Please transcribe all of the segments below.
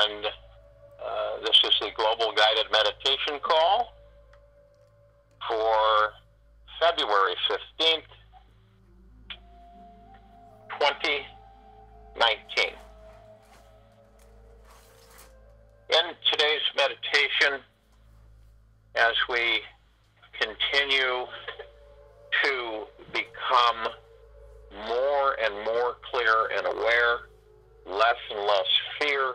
and this is the Global Guided Meditation Call for February 15th, 2019. In today's meditation, as we continue to become more and more clear and aware, less and less fear,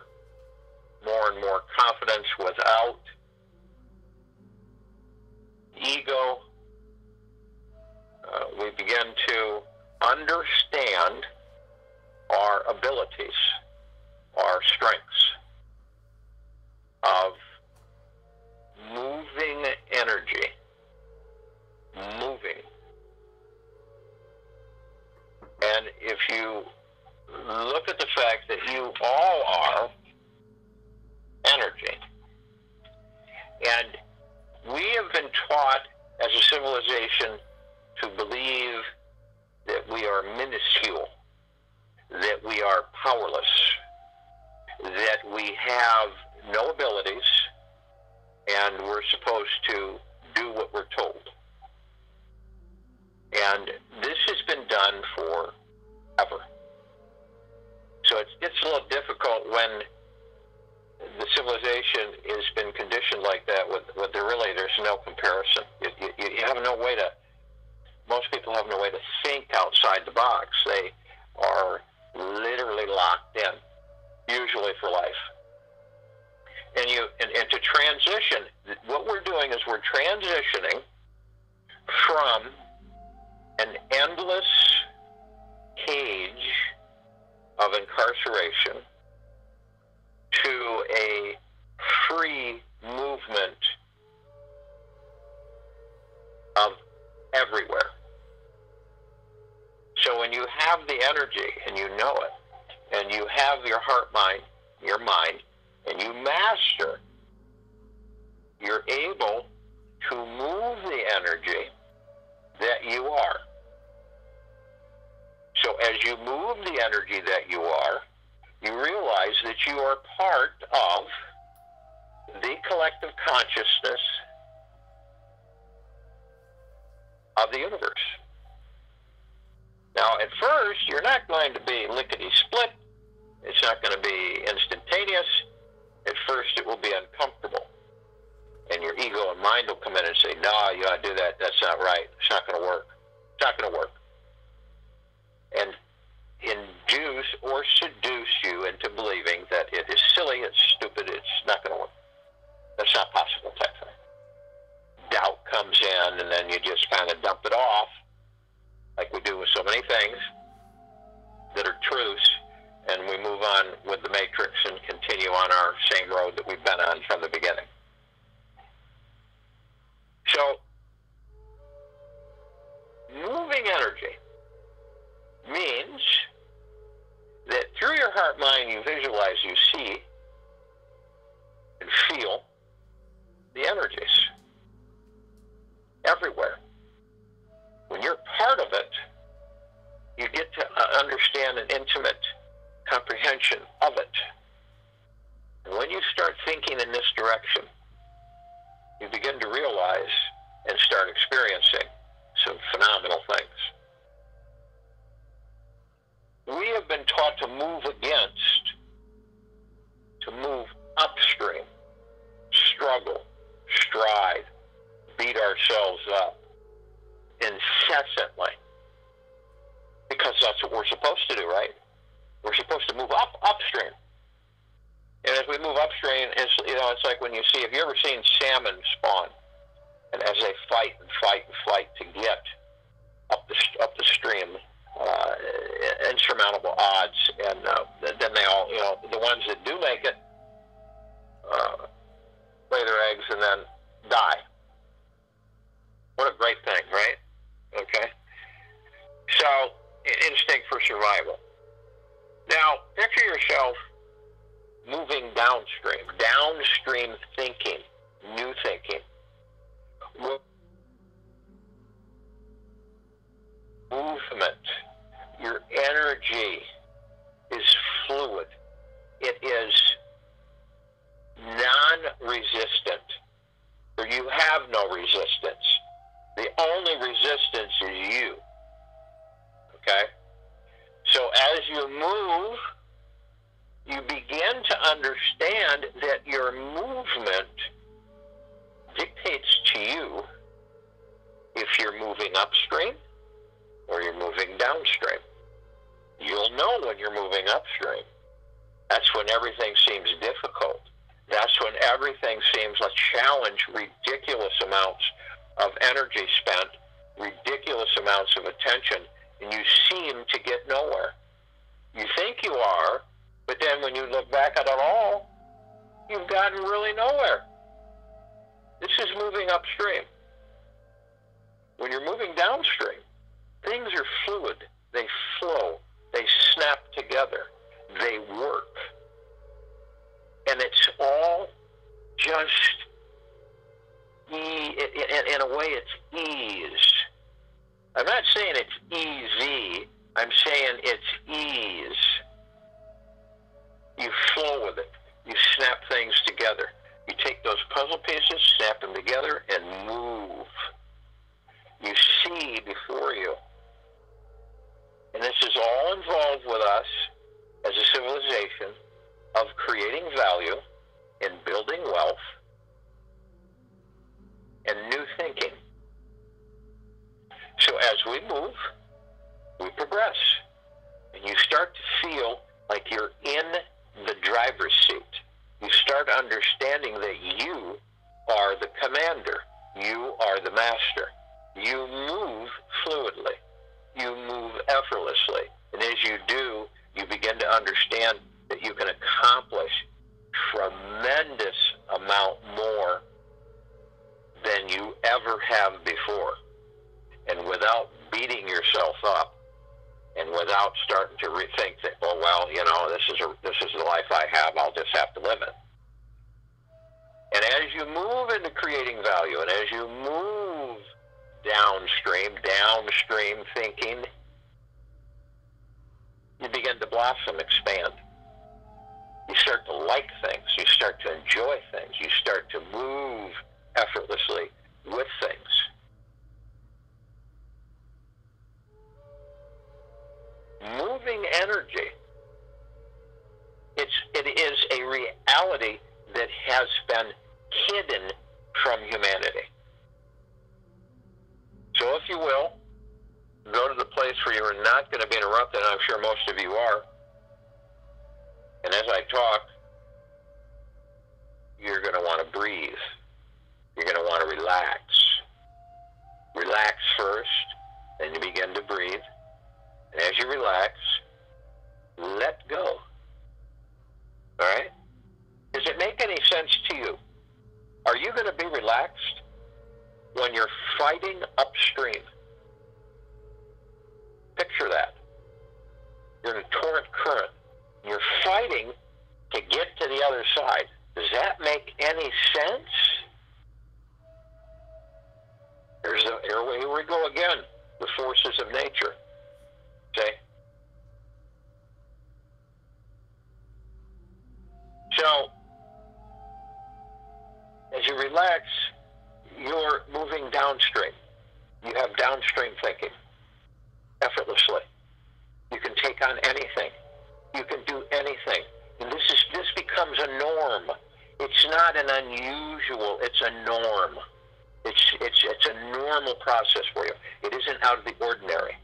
more and more confidence without ego, we begin to understand our abilities, our strengths of moving energy, moving. And if you look at the fact that you all are energy, and we have been taught as a civilization to believe that we are minuscule, that we are powerless, that we have no abilities, and we're supposed to do what we're told. And this has been done forever. So it's a little difficult when the civilization has been conditioned like that with there's no comparison. You have no way to, most people have no way to think outside the box. They are literally locked in, usually for life. And to transition, what we're doing is we're transitioning from an endless cage of incarceration to a free movement of everywhere. So when you have the energy and you know it, and you have your heart mind, your mind, and you master, you're able to move the energy that you are. So as you move the energy that you are, you realize that you are part of the collective consciousness of the universe. Now, at first, you're not going to be lickety-split. It's not going to be instantaneous. At first, it will be uncomfortable. And your ego and mind will come in and say, no, you ought to do that. That's not right. It's not going to work. It's not going to work. And induce or seduce you into believing that it is silly, it's stupid, it's not going to work. That's not possible type thing. Doubt comes in, and then you just kind of dump it off, like we do with so many things that are truths, and we move on with the matrix and continue on our same road that we've been on from the beginning. So, moving energy means that through your heart mind you visualize, you see, and feel the energies everywhere. When you're part of it, you get to understand an intimate comprehension of it. And when you start thinking in this direction, you begin to realize and start experiencing some phenomenal things. We have been taught to move against, to move upstream, struggle, strive, beat ourselves up incessantly, because that's what we're supposed to do, right? We're supposed to move upstream. And as we move upstream, it's like when you see, have you ever seen salmon spawn? And as they fight and fight and fight to get up the stream, insurmountable odds, and then they all, the ones that do make it, lay their eggs and then die. What a great thing, right? Okay. So, instinct for survival. Now, picture yourself moving downstream thinking, new thinking. Movement, your energy is fluid. It is non-resistant, or you have no resistance. The only resistance is you. Okay? So as you move, you begin to understand that your movement dictates to you if you're moving upstream or you're moving downstream. You'll know when you're moving upstream. That's when everything seems difficult. That's when everything seems like challenge, ridiculous amounts of energy spent, ridiculous amounts of attention, and you seem to get nowhere. You think you are, but then when you look back at it all, you've gotten really nowhere. This is moving upstream. When you're moving downstream, things are fluid. They flow. They snap together. They work. And it's all just, in a way, it's ease. I'm not saying it's easy. I'm saying it's ease. You flow with it. You snap things together. You take those puzzle pieces, snap them together, and move. You see before you. And this is all involved with us as a civilization of creating value and building wealth and new thinking. So as we move, we progress. And you start to feel like you're in the driver's seat. You start understanding that you are the commander. You are the master. You move fluidly. You move effortlessly. And as you do, you begin to understand that you can accomplish tremendous amount more than you ever have before. And without beating yourself up, and without starting to rethink that, oh, well, you know, this is the life I have, I'll just have to live it. And as you move into creating value, and as you move downstream thinking, you begin to blossom, expand. You start to like things. You start to enjoy things. You start to move effortlessly with things. Moving energy, it is a reality that has been hidden from humanity. So if you will, go to the place where you are not going to be interrupted, and I'm sure most of you are. And as I talk, you're going to want to breathe. You're going to want to relax. Relax first, then you begin to breathe. And as you relax, let go. All right? Does it make any sense to you? Are you going to be relaxed when you're fighting upstream? Picture that. You're in a torrent current. You're fighting to get to the other side. Does that make any sense? Here we go again. The forces of nature. Okay? So, as you relax, you're moving downstream. You have downstream thinking effortlessly. You can take on anything. You can do anything. And this becomes a norm. It's not an unusual, it's a norm. It's a normal process for you. It isn't out of the ordinary.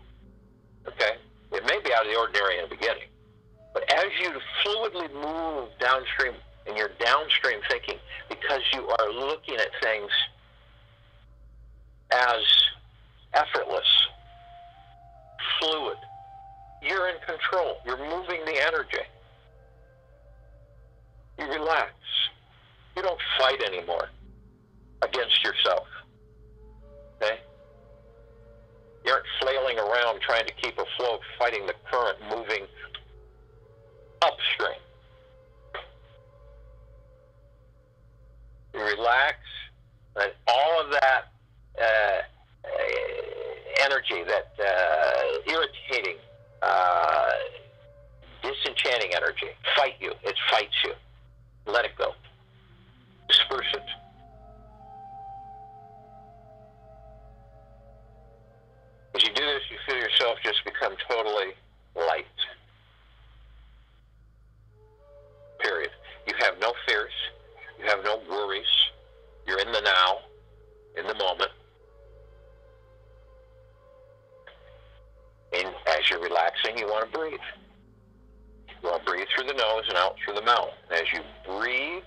Okay? It may be out of the ordinary in the beginning. But as you fluidly move downstream in your downstream thinking, because you are looking at things as effortless, fluid, you're in control. You're moving the energy. You relax. You don't fight anymore against yourself. Okay? You aren't flailing around trying to keep afloat, fighting the current, moving upstream. You relax, and all of that energy, that irritating, disenchanting energy, it fights you. Let it go. disperse it. As you do this, you feel yourself just become totally light. Period. You have no fears. You have no worries. You're in the now, in the moment. And as you're relaxing, you want to breathe. You want to breathe through the nose and out through the mouth. And as you breathe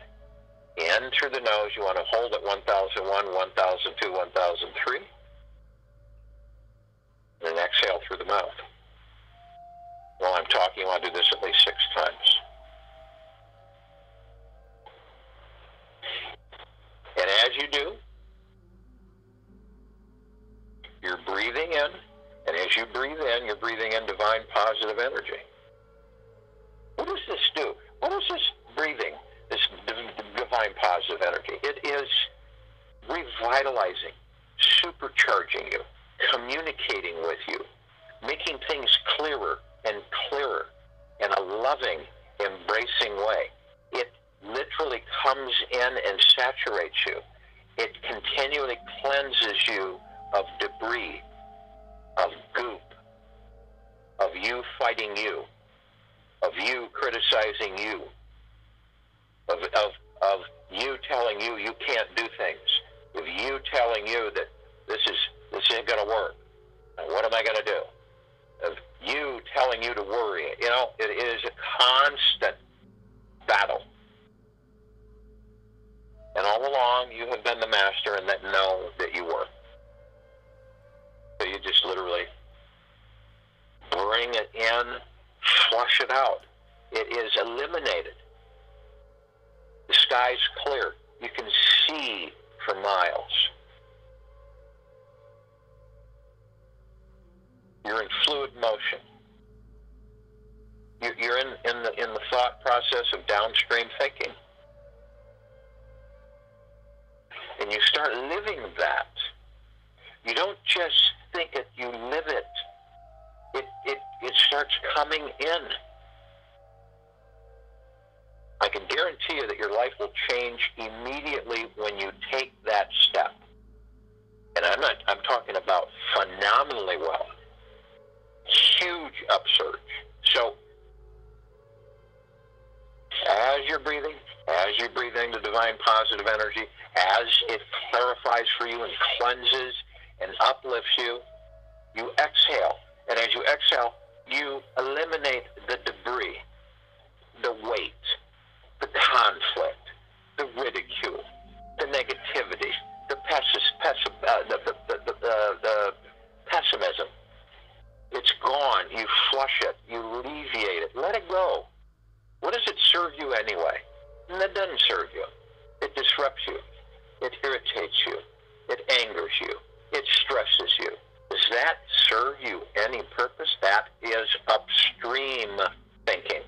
in through the nose, you want to hold at 1001, 1002, 1003. And then exhale through the mouth. While I'm talking, I want to do this at least 6 times. And as you do, you're breathing in, and as you breathe in, you're breathing in divine positive energy. What does this do? What is this breathing, this divine positive energy? It is revitalizing, supercharging you, communicating with you, making things clearer and clearer in a loving, embracing way. It literally comes in and saturates you. It continually cleanses you of debris, of goop, of you fighting you, of you criticizing you, of you telling you you can't do things, of you telling you that this ain't going to work, and what am I going to do? Of you telling you to worry. You know, it is a constant battle. And all along, you have been the master and that know that you were. So you just literally bring it in, flush it out. It is eliminated. The sky's clear. You can see for miles. You're in fluid motion. You're in the thought process of downstream thinking. And you start living that. You don't just think it, you live it. It starts coming in. I can guarantee you that your life will change immediately when you take that step. And I'm talking about phenomenally well. Huge upsurge. So, as you're breathing the divine positive energy, as it clarifies for you and cleanses and uplifts you, you exhale. And as you exhale, you eliminate the debris, the weight, the conflict, the ridicule, the negativity, the pessimism. It's gone. You flush it. You alleviate it. Let it go. What does it serve you anyway? And that doesn't serve you. It disrupts you. It irritates you. It angers you. It stresses you. Does that serve you any purpose? That is upstream thinking.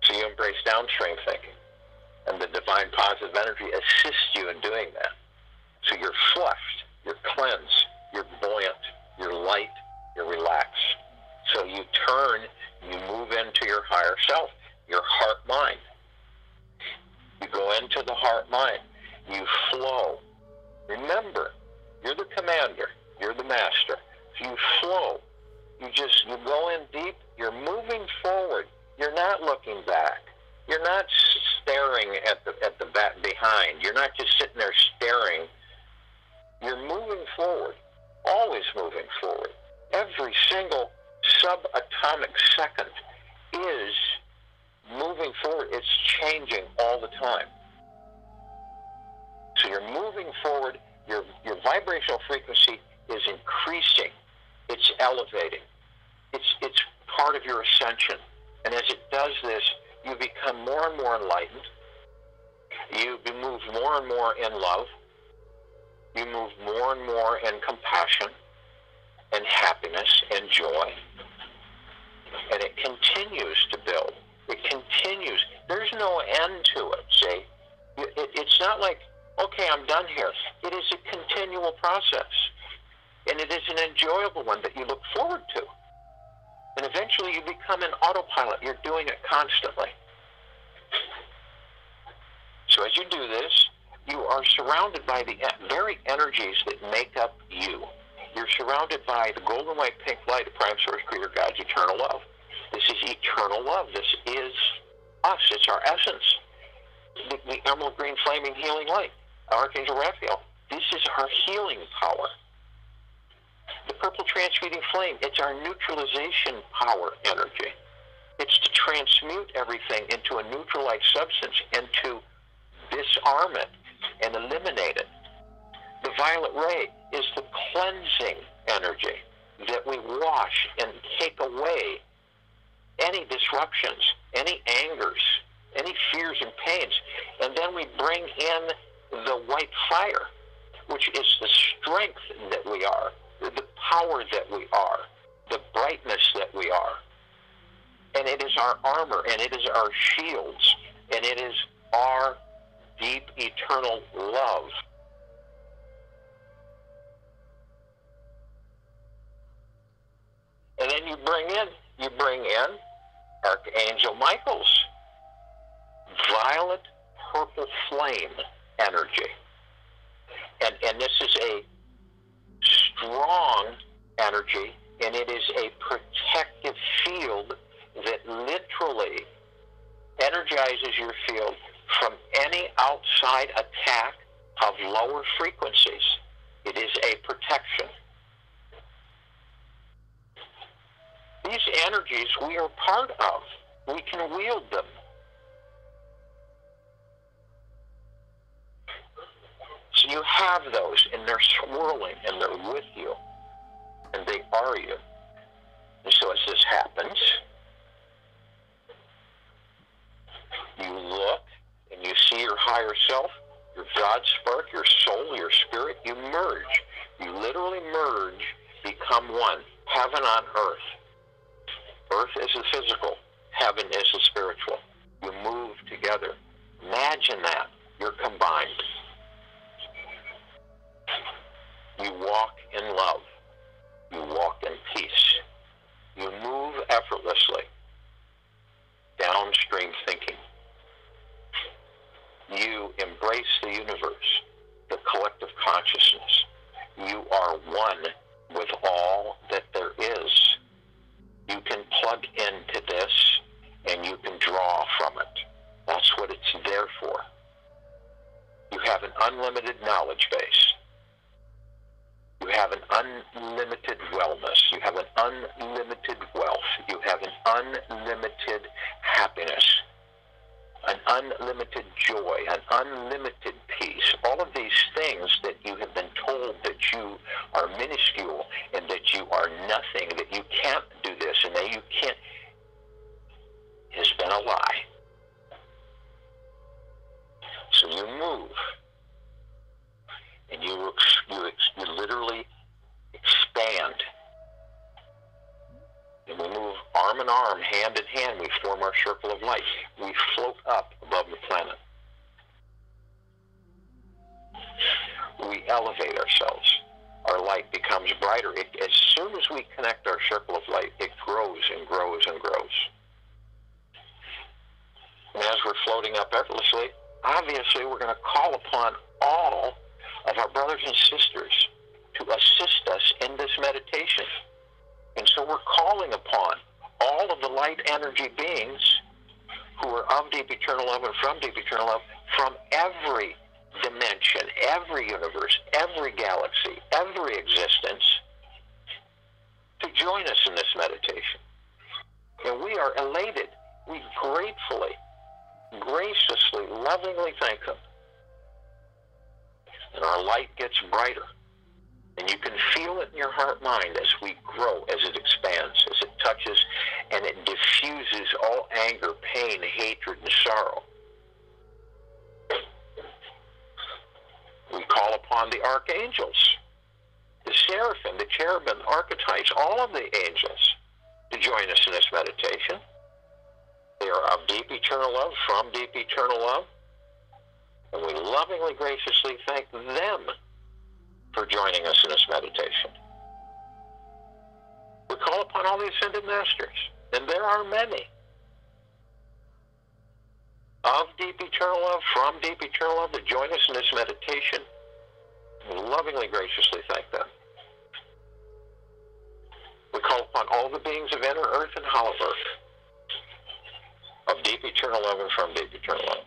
So you embrace downstream thinking. And the divine positive energy assists you in doing that. So you're flushed, you're cleansed, you're buoyant, you're light, you're relaxed. So you turn, you move into your higher self, your heart-mind. You go into the heart-mind. You flow. Remember, you're the commander. You're the master. So you flow. You go in deep. You're moving forward. You're not looking back. You're not staring at the back behind. You're not just sitting there staring. You're moving forward. Always moving forward. Every single subatomic second is moving forward. It's changing all the time. So you're moving forward. Your vibrational frequency is increasing. It's elevating. It's part of your ascension. And as it does this, you become more and more enlightened. You move more and more in love. You move more and more in compassion and happiness and joy. And it continues to build. It continues. There's no end to it, see? It's not like, okay, I'm done here. It is a continual process. And it is an enjoyable one that you look forward to. And eventually you become an autopilot. You're doing it constantly. So as you do this, you are surrounded by the very energies that make up you. You're surrounded by the golden white pink light of Prime Source Creator God's eternal love. This is eternal love. This is us. It's our essence. The emerald green flaming healing light, Archangel Raphael. This is our healing power. The purple transmuting flame, it's our neutralization power energy. It's to transmute everything into a neutral-like substance and to disarm it and eliminate it. The violet ray is the cleansing energy that we wash and take away any disruptions, any angers, any fears and pains. And then we bring in the white fire, which is the strength that we are, the power that we are, the brightness that we are. And it is our armor, and it is our shields, and it is our deep, eternal love. And then you bring in Archangel Michael's violet purple flame energy. And this is a strong energy, and it is a protective field that literally energizes your field from any outside attack of lower frequencies. It is a protection. These energies we are part of. We can wield them. So you have those, and they're swirling, and they're with you, and they are you. And so as this happens, you look, and you see your higher self, your God spark, your soul, your spirit. You merge. You literally merge, become one. Heaven on earth. Earth is the physical. Heaven is the spiritual. You move together. Imagine that. You're combined. You walk in love. You walk in peace. You move effortlessly. Downstream thinking. You embrace the universe, the collective consciousness. You are one with all that there is. You can plug into this, and you can draw from it. That's what it's there for. You have an unlimited knowledge base. You have an unlimited wellness. You have an unlimited wealth. You have an unlimited happiness, an unlimited joy, an unlimited peace. All of these things that you have been told that you are minuscule and that you are nothing, that you can't do this and that you can't, has been a lie. So you move, and you literally expand. And we move arm in arm, hand in hand. We form our circle of light. We float up above the planet. We elevate ourselves. Our light becomes brighter. As soon as we connect our circle of light, it grows and grows and grows. And as we're floating up effortlessly, obviously we're going to call upon all of our brothers and sisters to assist us in this meditation. And so we're calling upon all of the light energy beings who are of deep eternal love and from deep eternal love, from every dimension, every universe, every galaxy, every existence, to join us in this meditation. And we are elated. We gratefully, graciously, lovingly thank them. And our light gets brighter. And you can feel it in your heart-mind as we grow, as it expands, as it touches, and it diffuses all anger, pain, hatred, and sorrow. We call upon the archangels, the seraphim, the cherubim, archetypes, all of the angels to join us in this meditation. They are of deep eternal love, from deep eternal love, and we lovingly, graciously thank them for joining us in this meditation. We call upon all the ascended masters, and there are many, of deep eternal love, from deep eternal love, to join us in this meditation. We lovingly, graciously thank them. We call upon all the beings of inner earth and hollow earth, of deep eternal love and from deep eternal love,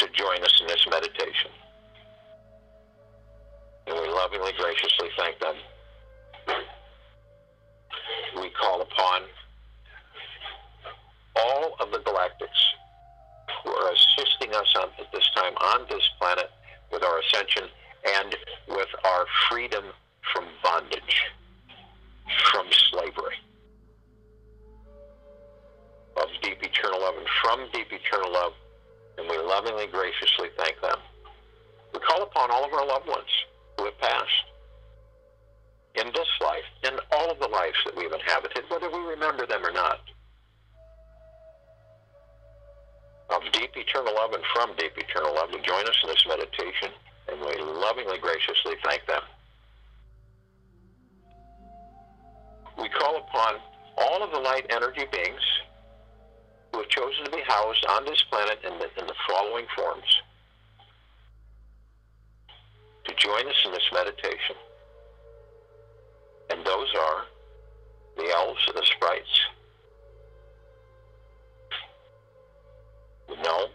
to join us in this meditation. And we lovingly, graciously thank them. We call upon all of the galactics who are assisting us at this time on this planet with our ascension and with our freedom from bondage, from slavery, of deep eternal love and from deep eternal love, and we lovingly, graciously thank them. We call upon all of our loved ones who have passed in this life, in all of the lives that we've inhabited, whether we remember them or not, of deep eternal love and from deep eternal love, to join us in this meditation, and we lovingly, graciously thank them. We call upon all of the light energy beings who have chosen to be housed on this planet in the following forms, to join us in this meditation. And those are the elves and the sprites, the gnomes,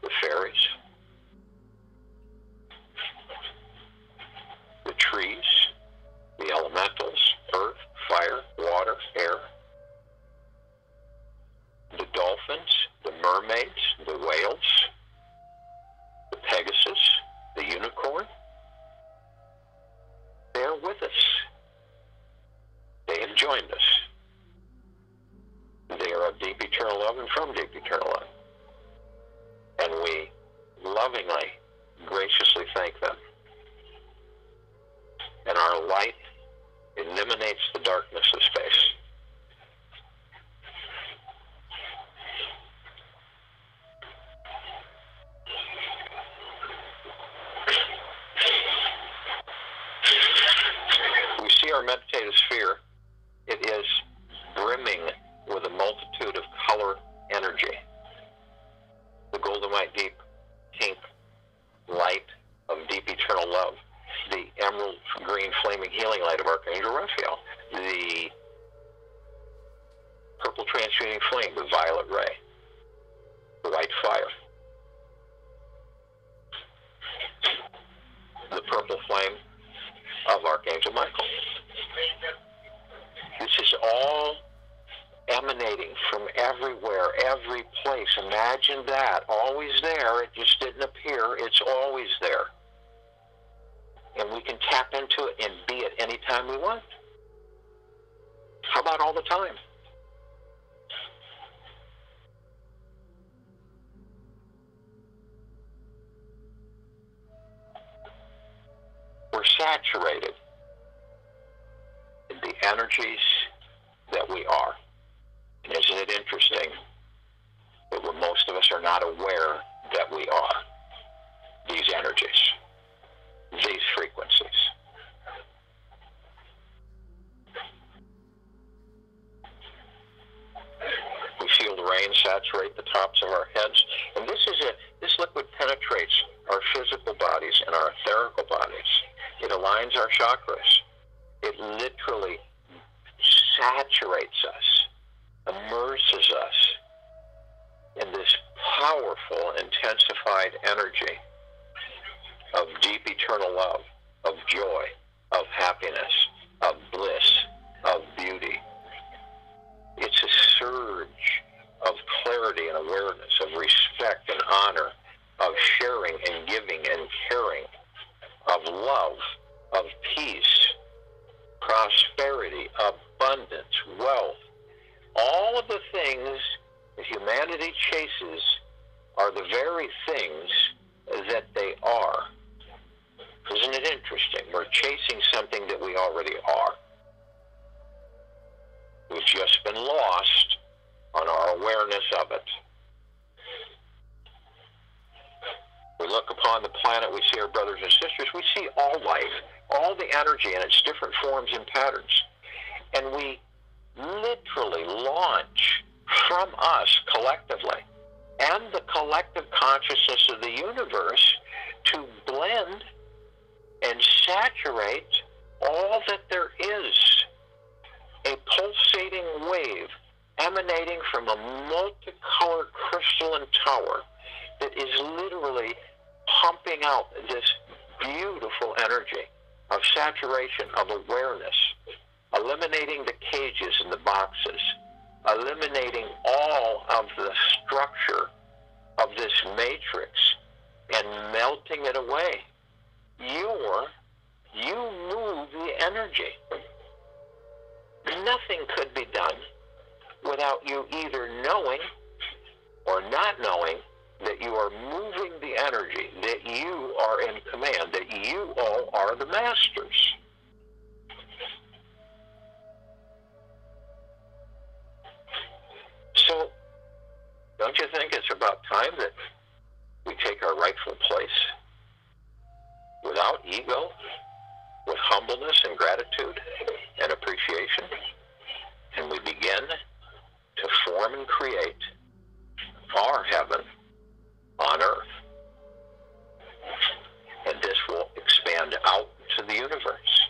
the fairies, the trees, the elementals, earth, fire, water, air, the dolphins, the mermaids, the whales, the Pegasus, the unicorn. They are with us. They have joined us. They are of deep eternal love and from deep eternal love. And we lovingly, graciously thank them. And our light eliminates the darkness of space. We see our meditative sphere. It is brimming with a multitude of color energy. The golden white deep pink light of deep eternal love, the emerald green flaming healing light of Archangel Raphael, the purple transmuting flame, the violet ray, the white fire, the purple flame of Archangel Michael. This is all emanating from everywhere, every place. Imagine that. Always there. It just didn't appear. It's always there. And we can tap into it and be it anytime we want. How about all the time? We're saturated in the energies that we are. And isn't it interesting that most of us are not aware that we are these energies, these frequencies? We feel the rain saturate the tops of our heads, and this liquid penetrates our physical bodies and our etherical bodies. It aligns our chakras. It literally saturates us, immerses us in this powerful, intensified energy of deep eternal love, of joy, of happiness, of bliss, of beauty. It's a surge of clarity and awareness, of respect and honor, of sharing and giving and caring, of love, of peace, prosperity, abundance, wealth. All of the things that humanity chases are the very things that they are. Isn't it interesting? We're chasing something that we already are. We've just been lost on our awareness of it. We look upon the planet, we see our brothers and sisters, we see all life, all the energy in its different forms and patterns. And we literally launch from us collectively and the collective consciousness of the universe to blend and saturate all that there is. A pulsating wave emanating from a multicolored crystalline tower that is literally pumping out this beautiful energy of saturation, of awareness, eliminating the cages and the boxes, eliminating all of the structure of this matrix and melting it away. You move the energy. Nothing could be done without you either knowing or not knowing that you are moving the energy, that you are in command, that you all are the masters. So, don't you think it's about time that we take our rightful place without ego, with humbleness and gratitude and appreciation, and we begin to form and create our heaven on earth? And this will expand out to the universe,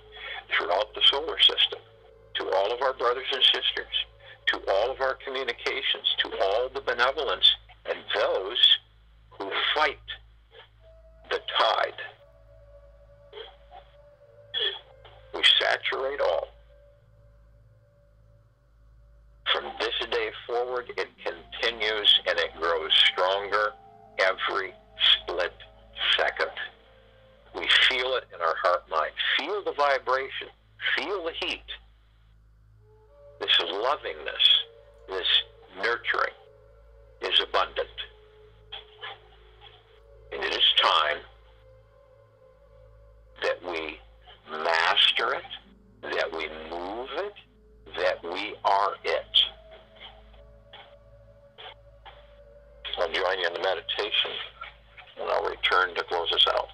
throughout the solar system, to all of our brothers and sisters, to all of our communications, to all the benevolence, and those who fight the tide. We saturate all. From this day forward, it continues and it grows stronger every split second. We feel it in our heart mind. Feel the vibration. Feel the heat. This lovingness, this nurturing is abundant. And it is time that we master it, that we move it, that we are it. I'll join you in the meditation, and I'll return to close us out.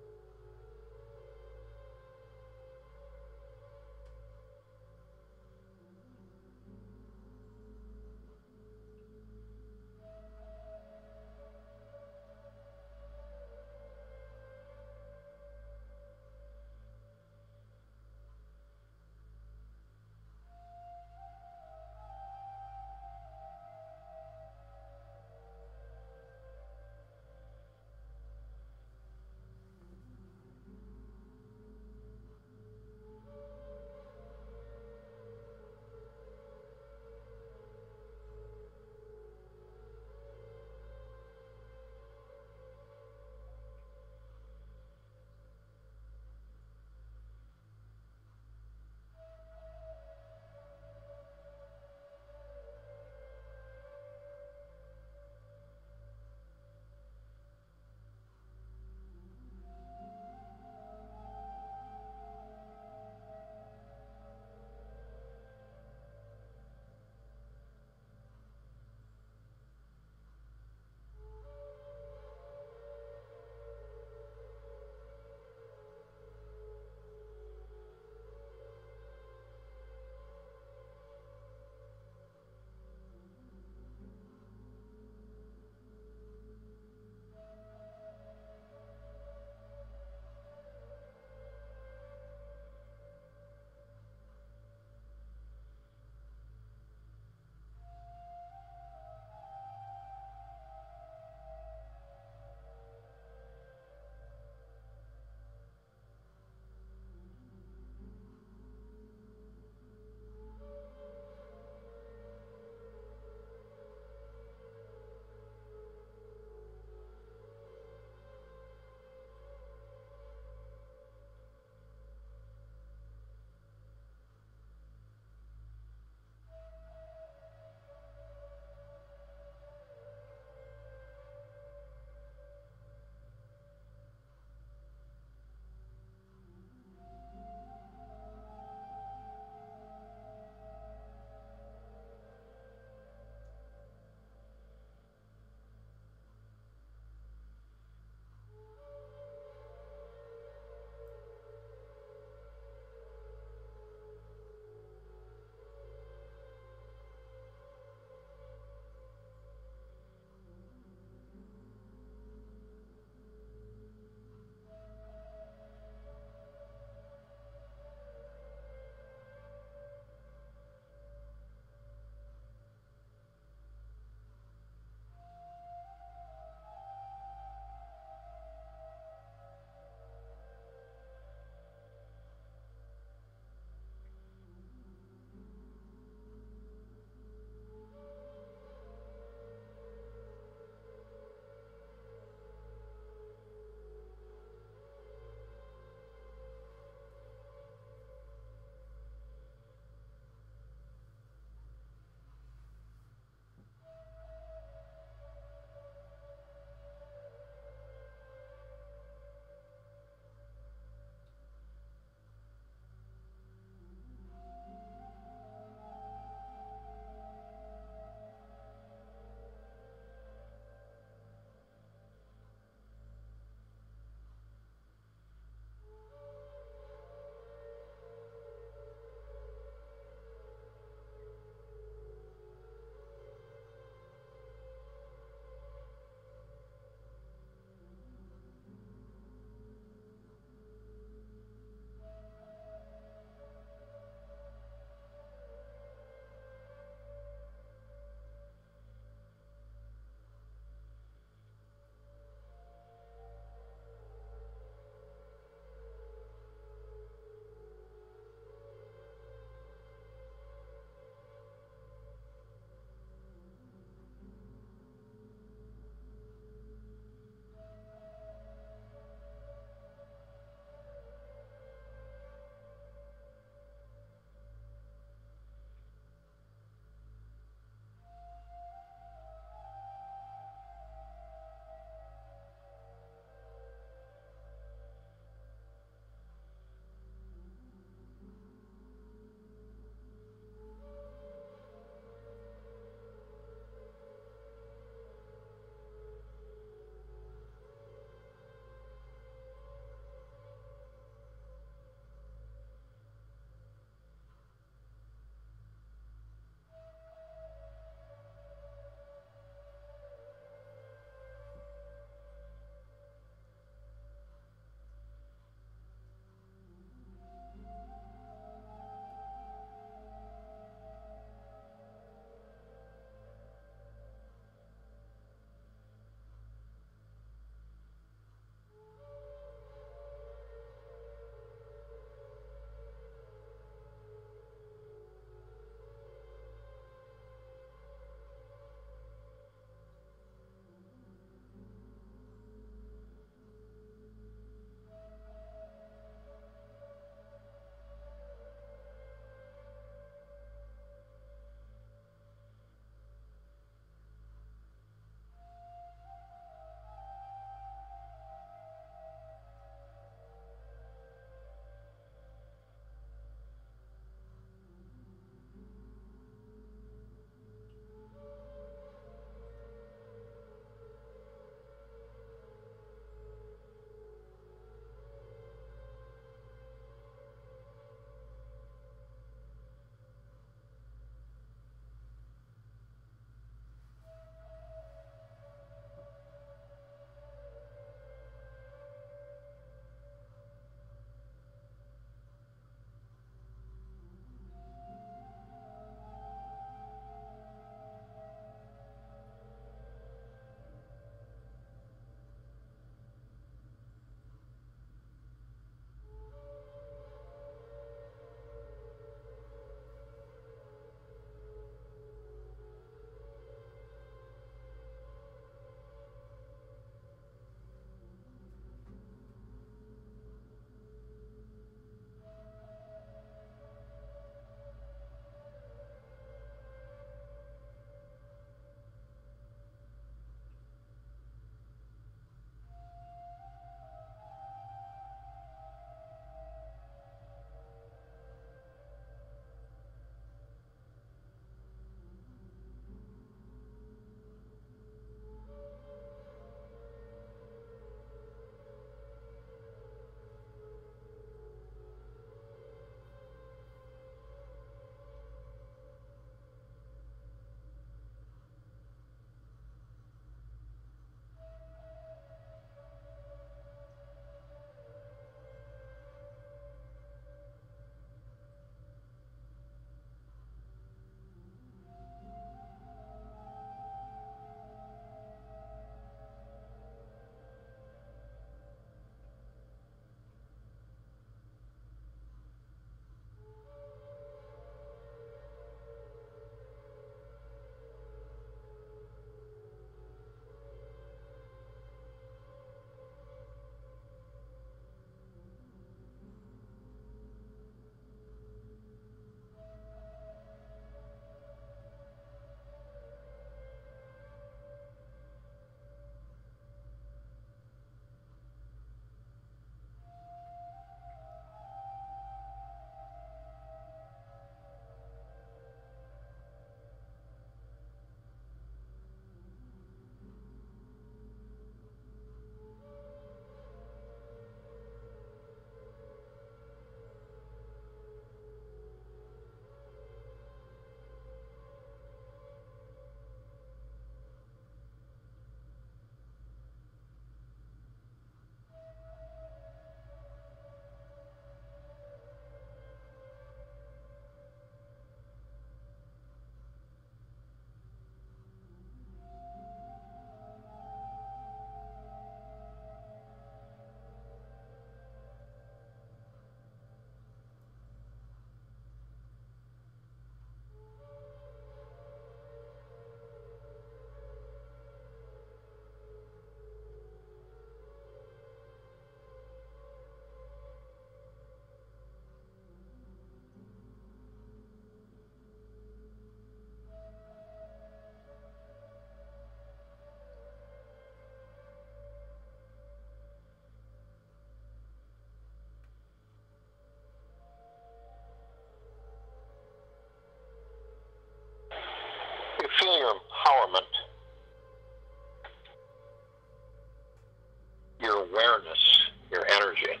awareness, your energy.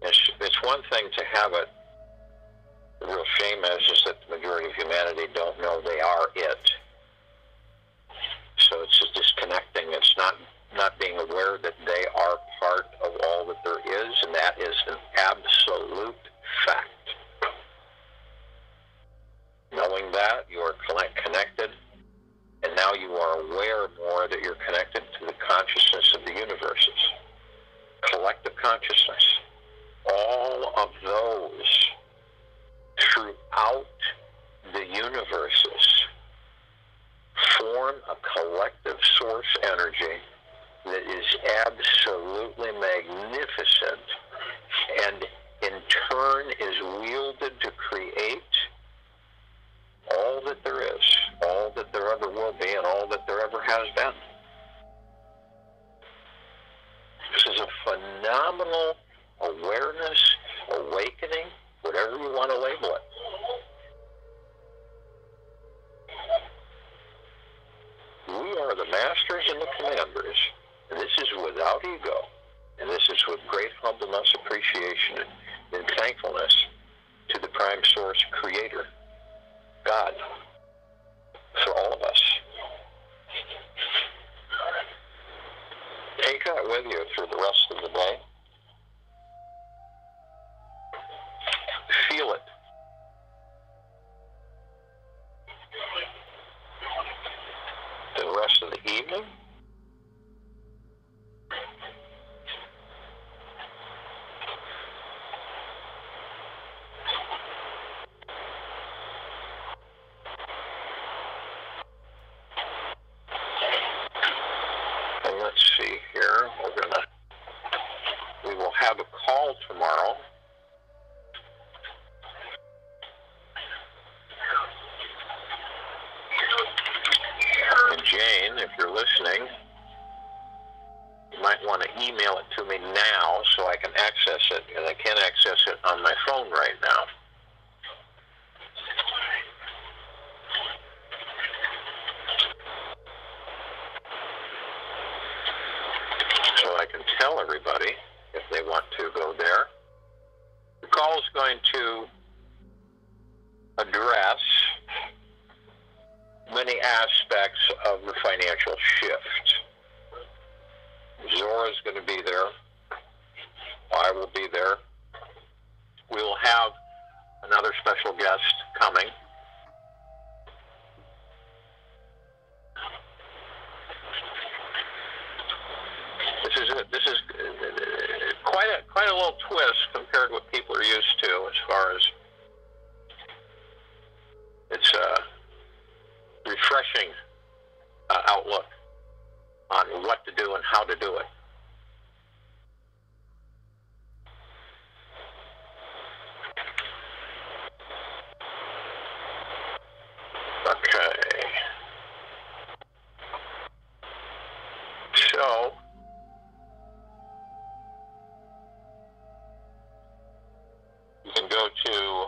It's one thing to have it. The real shame is that the majority of humanity don't know they are it. So it's just disconnecting. It's not being aware that they are part of all that there is, and that is an absolute fact. Knowing that, you are connected, and now you are aware more that you're connected to the consciousness of the universes. Collective consciousness. All of those throughout the universes form a collective source energy that is absolutely magnificent and in turn is wielded to create all that there is, all that there ever will be, and all that there ever has been. This is a phenomenal awareness, awakening, whatever you want to label it. We are the masters and the commanders, and this is without ego, and this is with great humbleness, appreciation, and thankfulness to the Prime Source Creator, God, for all of us. Take that with you through the rest of the day. Feel it. The rest of the evening. And let's see here. We will have a call tomorrow. Jane, if you're listening, you might want to email it to me now so I can access it, and I can't access it on my phone right now. So I can tell everybody if they want to go there. The call is going to address many aspects of the financial shift. Zora's going to be there. I will be there. We will have another special guest coming. This is quite a little twist compared to what people are used to as far as it's refreshing outlook on what to do and how to do it. Okay. So, you can go to,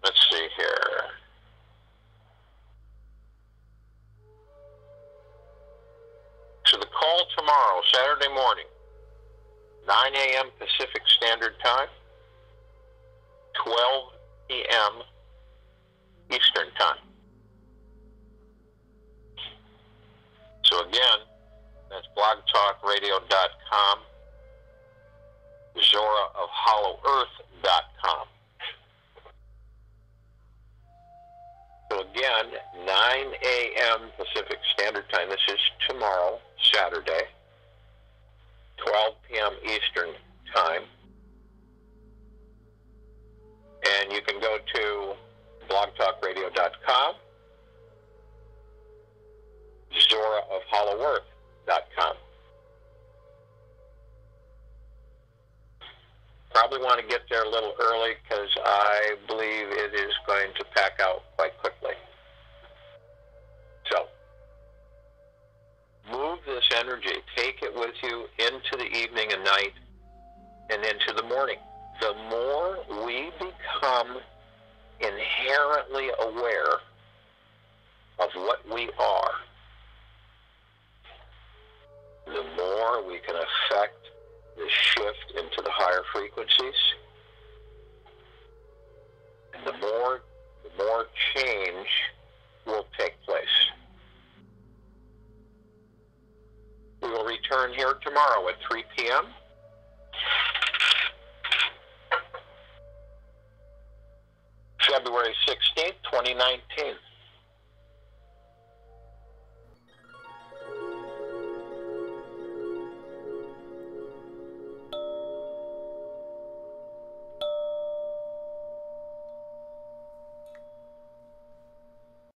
let's see here. So the call tomorrow, Saturday morning, 9 a.m. Pacific Standard Time, 12 p.m. Eastern Time. So again, that's blogtalkradio.com, zoraofhollowEarth.com. So again, 9 a.m. Pacific Standard Time. This is tomorrow, Saturday, 12 p.m. Eastern Time. And you can go to blogtalkradio.com, zoraofhollowEarth.com. Probably want to get there a little early because I believe it is going to pack out quite quickly. So, move this energy. Take it with you into the evening and night and into the morning. The more we become inherently aware of what we are, the more we can affect this shift into the higher frequencies. And the more change will take place. We will return here tomorrow at 3 p.m. February 16th, 2019.